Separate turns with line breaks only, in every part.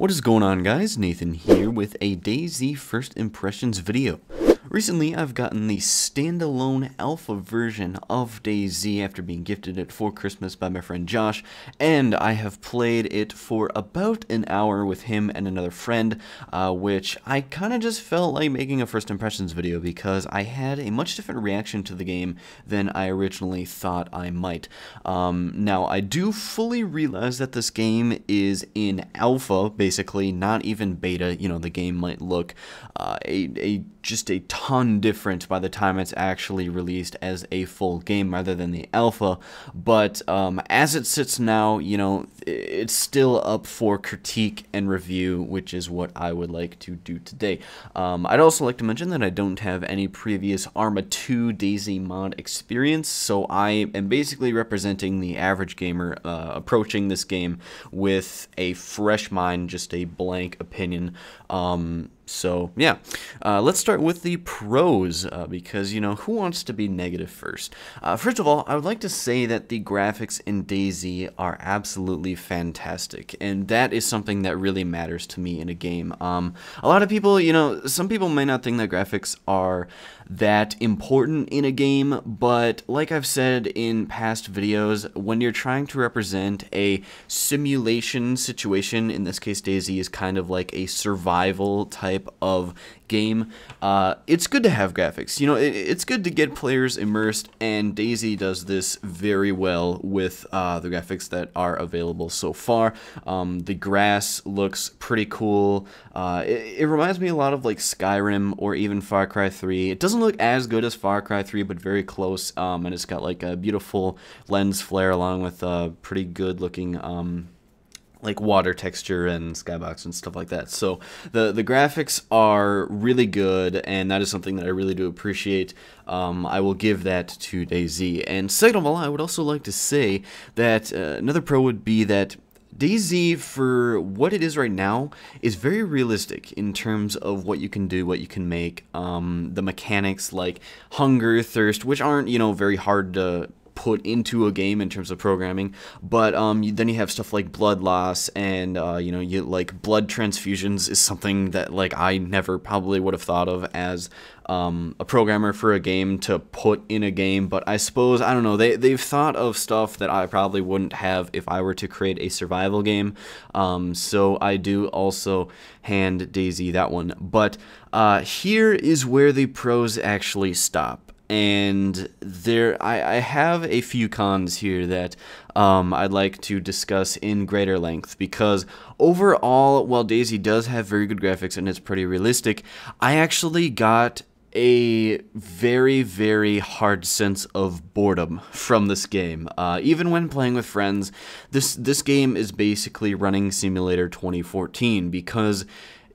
What is going on, guys? Nathan here with a Dayz first impressions video. Recently, I've gotten the standalone alpha version of Dayz after being gifted it for Christmas by my friend Josh, and I have played it for about an hour with him and another friend, which I kind of just felt like making a first impressions video because I had a much different reaction to the game than I originally thought I might. Now, I do fully realize that this game is in alpha, basically, not even beta. You know, the game might look just a ton different by the time it's actually released as a full game rather than the alpha, but as it sits now, you know, it's still up for critique and review, which is what I would like to do today. I'd also like to mention that I don't have any previous Arma 2 Dayz mod experience, so I am basically representing the average gamer approaching this game with a fresh mind, just a blank opinion. So yeah, let's start with the pros, because, you know, who wants to be negative first? First of all, I would like to say that the graphics in Dayz are absolutely fantastic, and that is something that really matters to me in a game. A lot of people, you know, some people may not think that graphics are that important in a game, but like I've said in past videos, when you're trying to represent a simulation situation, in this case Dayz is kind of like a survival type of game, it's good to have graphics. You know, it's good to get players immersed, and Dayz does this very well with the graphics that are available so far. The grass looks pretty cool. It reminds me a lot of like Skyrim or even Far Cry 3. It doesn't look as good as Far Cry 3, but very close, and it's got like a beautiful lens flare along with pretty good looking like water texture and skybox and stuff like that. So the graphics are really good, and that is something that I really do appreciate. I will give that to Dayz. And second of all, I would also like to say that another pro would be that Dayz, for what it is right now, is very realistic in terms of what you can do, what you can make. The mechanics like hunger, thirst, which aren't, you know, very hard to put into a game in terms of programming, but then you have stuff like blood loss, and you know, you like blood transfusions is something that like I never probably would have thought of as a programmer for a game to put in a game, but I suppose, I don't know, they've thought of stuff that I probably wouldn't have if I were to create a survival game. So I do also hand Dayz that one, but here is where the pros actually stop. And I have a few cons here that I'd like to discuss in greater length, because overall, while Dayz does have very good graphics and it's pretty realistic, I actually got a very, very hard sense of boredom from this game. Even when playing with friends, this game is basically running Simulator 2014, because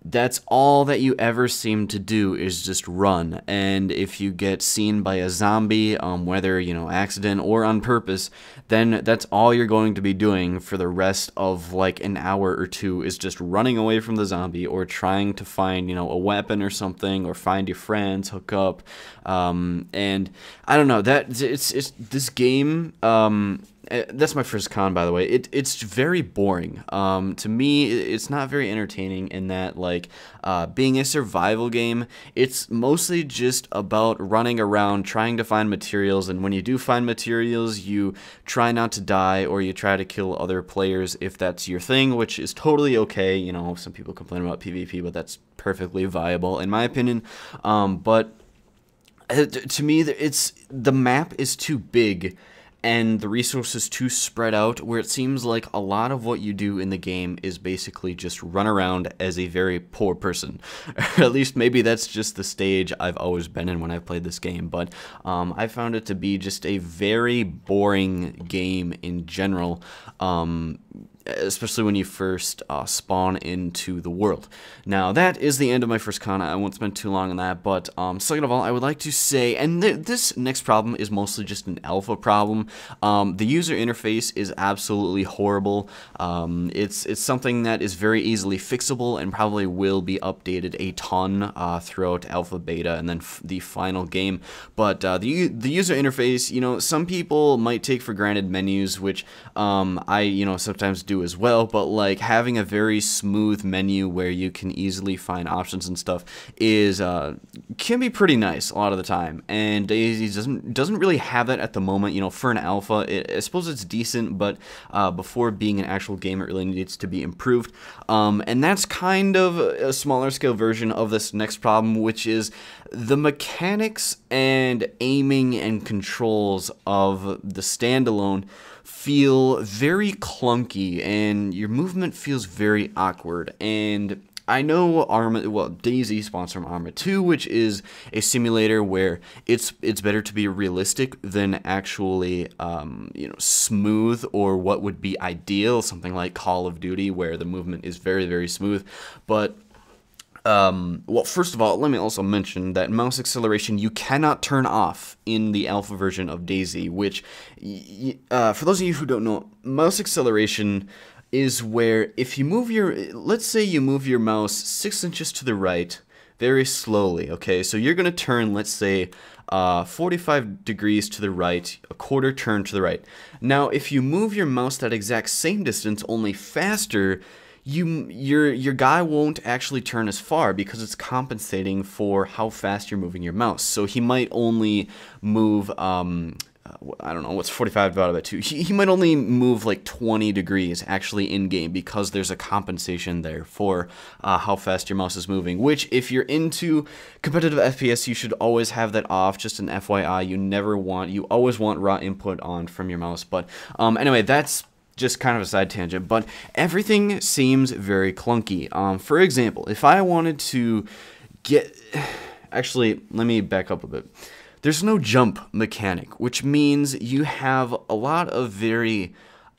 that's all that you ever seem to do is just run, and if you get seen by a zombie, whether, you know, accident or on purpose, then that's all you're going to be doing for the rest of like an hour or two, is just running away from the zombie or trying to find, you know, a weapon or something, or find your friends, hook up, and I don't know, that it's this game. That's my first con, by the way. It's very boring. To me, it's not very entertaining in that, like, being a survival game, it's mostly just about running around trying to find materials, and when you do find materials, you try not to die, or you try to kill other players if that's your thing, which is totally okay. You know, some people complain about PvP, but that's perfectly viable in my opinion. But to me, the map is too big and the resources too spread out, where it seems like a lot of what you do in the game is basically just run around as a very poor person. Or at least maybe that's just the stage I've always been in when I've played this game, but I found it to be just a very boring game in general, especially when you first spawn into the world. Now, that is the end of my first con. I won't spend too long on that, but second of all, I would like to say, and this next problem is mostly just an alpha problem. The user interface is absolutely horrible. It's something that is very easily fixable and probably will be updated a ton throughout alpha, beta, and then the final game. But the user interface, you know, some people might take for granted menus, which I, you know, sometimes do do as well, but like having a very smooth menu where you can easily find options and stuff is can be pretty nice a lot of the time, and Dayz doesn't really have that at the moment. You know, for an alpha, I suppose it's decent, but before being an actual game, it really needs to be improved. And that's kind of a smaller scale version of this next problem, which is the mechanics and aiming and controls of the Standalone feel very clunky, and your movement feels very awkward. And I know Dayz spawns from Arma 2, which is a simulator where it's better to be realistic than actually smooth, or what would be ideal, something like Call of Duty where the movement is very, very smooth. But well, first of all, let me also mention that mouse acceleration you cannot turn off in the alpha version of Dayz, which, for those of you who don't know, mouse acceleration is where if you move let's say you move your mouse 6 inches to the right very slowly, okay, so you're going to turn, let's say, 45 degrees to the right, a quarter turn to the right. Now, if you move your mouse that exact same distance, only faster, your guy won't actually turn as far because it's compensating for how fast you're moving your mouse. So he might only move, I don't know, what's 45 divided by 2? He might only move like 20 degrees actually in-game because there's a compensation there for how fast your mouse is moving, which if you're into competitive FPS, you should always have that off, just an FYI. You always want raw input on from your mouse. But anyway, that's just kind of a side tangent, but everything seems very clunky. For example, if I wanted to actually, let me back up a bit. There's no jump mechanic, which means you have a lot of very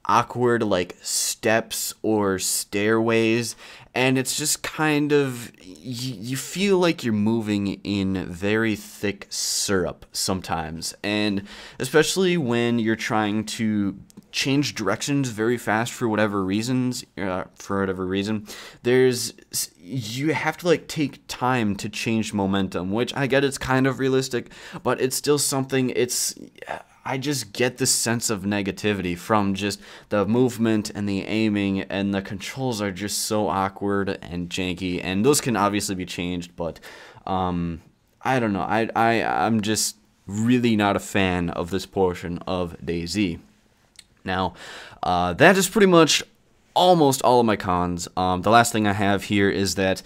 awkward like steps or stairways, and it's just kind of, you feel like you're moving in very thick syrup sometimes, and especially when you're trying to change directions very fast for whatever reason, you have to like take time to change momentum, which I get it's kind of realistic, but it's still something. I just get this sense of negativity from just the movement and the aiming, and the controls are just so awkward and janky, and those can obviously be changed, but I don't know, I'm just really not a fan of this portion of Dayz. Now, that is pretty much almost all of my cons. The last thing I have here is that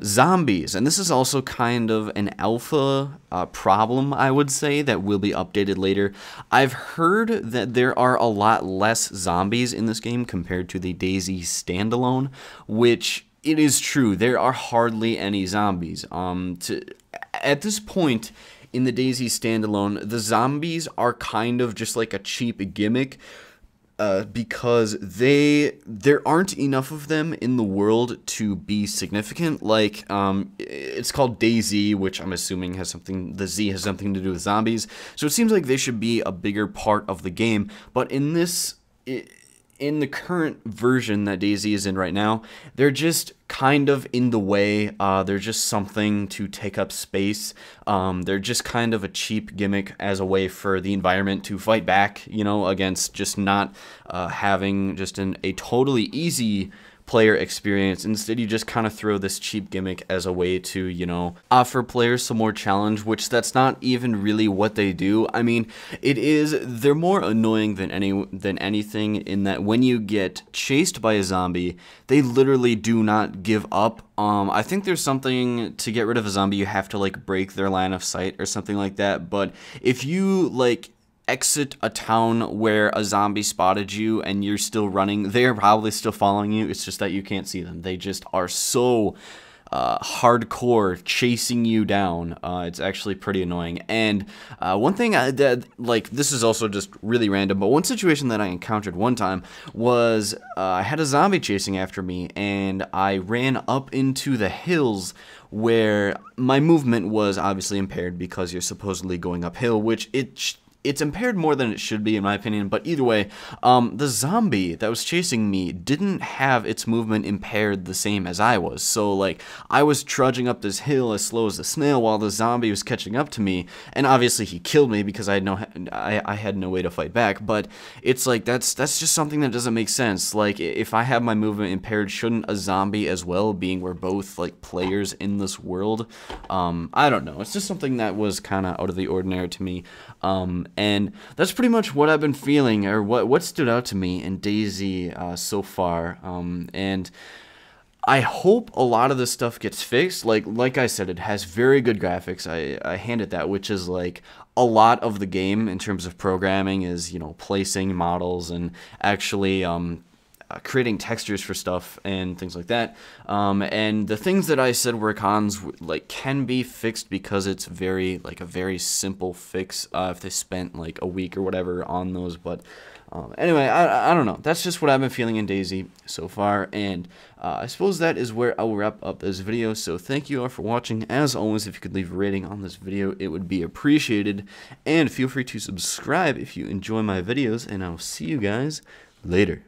zombies, and this is also kind of an alpha problem, I would say, that will be updated later. I've heard that there are a lot less zombies in this game compared to the Dayz Standalone, which it is true. There are hardly any zombies. At this point in the Dayz Standalone, the zombies are kind of just like a cheap gimmick, because there aren't enough of them in the world to be significant. Like, it's called Dayz, which I'm assuming the Z has something to do with zombies, so it seems like they should be a bigger part of the game. But in in the current version that Dayz is in right now, they're just kind of in the way. They're just something to take up space. They're just kind of a cheap gimmick as a way for the environment to fight back, against just not having just a totally easy player experience. Instead, you just kind of throw this cheap gimmick as a way to, offer players some more challenge, which that's not even really what they do. I mean, they're more annoying than anything, in that when you get chased by a zombie, they literally do not give up. I think there's something to get rid of a zombie, you have to like break their line of sight or something like that, but if you like exit a town where a zombie spotted you and you're still running, they're probably still following you. It's just that you can't see them. They just are so hardcore chasing you down. It's actually pretty annoying. And one thing this is also just really random, but one situation that I encountered one time was I had a zombie chasing after me, and I ran up into the hills where my movement was obviously impaired because you're supposedly going uphill, which it's impaired more than it should be, in my opinion, but either way, the zombie that was chasing me didn't have its movement impaired the same as I was. So, like, I was trudging up this hill as slow as a snail while the zombie was catching up to me, and obviously he killed me because I had no way to fight back, but it's like, that's just something that doesn't make sense. Like, if I have my movement impaired, shouldn't a zombie as well, being we're both, like, players in this world? I don't know. It's just something that was kind of out of the ordinary to me. And that's pretty much what I've been feeling, or what stood out to me in Dayz so far. And I hope a lot of this stuff gets fixed. Like I said, it has very good graphics. I hand it that, which is like a lot of the game in terms of programming is, you know, placing models and actually creating textures for stuff and things like that. And the things that I said were cons, like, can be fixed because it's a very simple fix if they spent like a week or whatever on those. But anyway, I don't know. That's just what I've been feeling in Dayz so far, and I suppose that is where I'll wrap up this video. So thank you all for watching. As always, if you could leave a rating on this video, it would be appreciated, and feel free to subscribe if you enjoy my videos, and I'll see you guys later.